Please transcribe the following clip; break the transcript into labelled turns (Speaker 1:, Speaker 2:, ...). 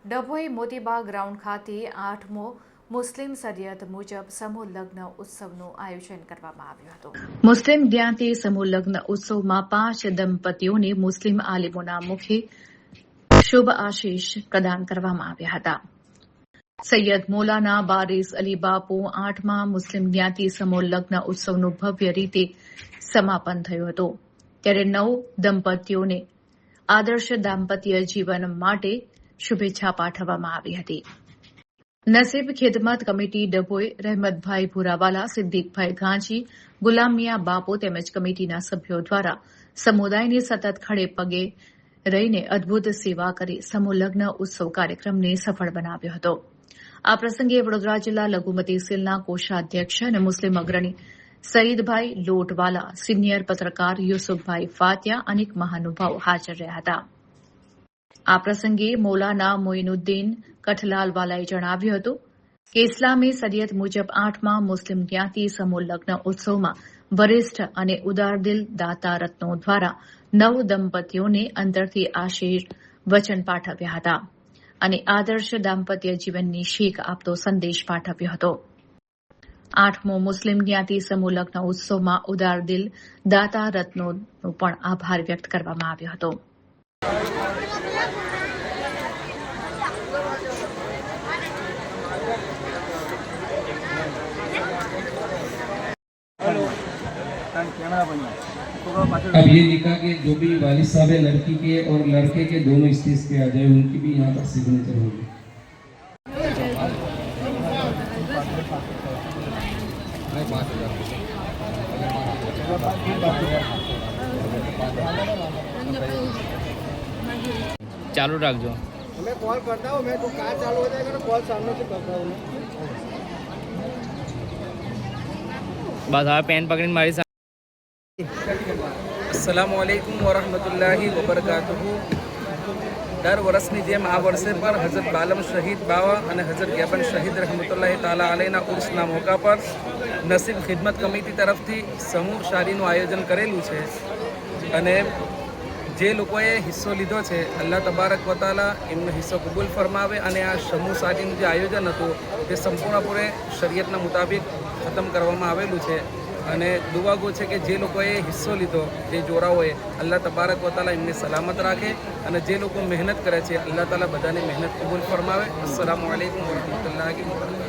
Speaker 1: Dabhoi Moti Bagh ground ખાતે 8મો મુસ્લિમ શરિયત મુજબ સમૂહ લગ્ન ઉત્સવનું આયોજન કરવામાં આવ્યું હતું। મુસ્લિમ જ્ઞાતિ સમૂહ લગ્ન ઉત્સવમાં 5 દંપતીઓને મુસ્લિમ આલિમોના મુખે શુભ આશીષ પ્રદાન કરવામાં આવ્યા હતા। સૈયદ મૌલાના બારિસ અલી બાપુ 8મા મુસ્લિમ જ્ઞાતિ સમૂહ લગ્ન ઉત્સવનું ભવ્ય રીતે સમાપન થયું હતું, ત્યારે 9 દંપતીઓને આદર્શ દાંપત્ય જીવન માટે શુભેચ્છા પાઠવવામાં આવી હતી। નસીબ ખિદમત કમિટી ડભોઈ રહેમતભાઈ ભુરાવાલા, સિદ્દીકભાઈ ગાંજી, ગુલામિયા બાપુ તેમજ કમિટીના સભ્યો દ્વારા સમુદાયની સતત ખડે પગે રહીને અદભુત સેવા કરી સમૂહ લગ્ન ઉત્સવ કાર્યક્રમને સફળ બનાવ્યો હતો। આ પ્રસંગે વડોદરા જિલ્લા લઘુમતી સેલના કોષાધ્યક્ષ અને મુસ્લિમ અગ્રણી સઈદભાઈ લોટવાલા, સિનિયર પત્રકાર યુસુફભાઈ ફાતિયા, અનેક મહાનુભાવો હાજર રહ્યા હતા। આ પ્રસંગે મૌલાના મોઇનુદ્દીન કઠલાલવાલાએ જણાવ્યું હતું કે ઇસ્લામી શરિયત મુજબ 8મા મુસ્લિમ જ્ઞાતિ સમૂહ લગ્ન ઉત્સવમાં વરિષ્ઠ અને ઉદારદિલ દાતા રત્નો દ્વારા 9 દંપતીઓને અંતરથી આશીર્ વચન પાઠવ્યા હતા અને આદર્શ દાંપત્ય જીવનની શીખ આપતો સંદેશ પાઠવ્યો હતો। 8મો મુસ્લિમ જ્ઞાતિ સમૂહ લગ્ન ઉત્સવમાં ઉદારદિલ દાતા રત્નોનો પણ આભાર વ્યક્ત કરવામાં આવ્યો હતો।
Speaker 2: अब ये लिखा कि जो भी वालिद साहब है लड़की के और लड़के के दोनों स्टेज पे आ जाए, उनकी भी यहाँ पर सिग्नेचर होगी।
Speaker 3: चालू रख दो।
Speaker 4: मैं कॉल करता हूँ, मैं तो कार चालू हो जाएगा तो कॉल सामने से करता हूँ।
Speaker 3: बस आप पेन पकड़ी मारी।
Speaker 5: अस्सलामु अलैकुम वरहमतुल्लाहि वबरकातुहु। दर वर्षની જેમ આ વર્ષે પર હઝરત બાલમ શહીદ બાવા અને હઝરત ગેબન શહીદ રહમતુલ્લાહ તાલા અલૈના ઉર્સના મોકા પર નસીબ ખિદમત કમિટી તરફથી સમૂહ શાદીનું આયોજન કરેલું છે અને જે લોકોએ હિસ્સો લીધો છે અલ્લાહ તબારક વ તાલા એમનો હિસ્સો કબૂલ ફરમાવે અને આ સમૂહ શાદીનું જે આયોજન હતું તે સંપૂર્ણપણે શરિયતના મુતાબિક ખતમ કરવામાં આવેલું છે અને દુઆગો છે કે જે લોકોએ હિસ્સો લીધો, જે જોરાઓએ, અલ્લાહ તબારક વ તાલા એમને સલામત રાખે અને જે લોકો મહેનત કરે છે અલ્લાહ તાલા બધાની મહેનત કબૂલ ફરમાવે। અસ્સલામુ અલૈકુમ વરહમતુલ્લાહિ વબરકાતુહુ।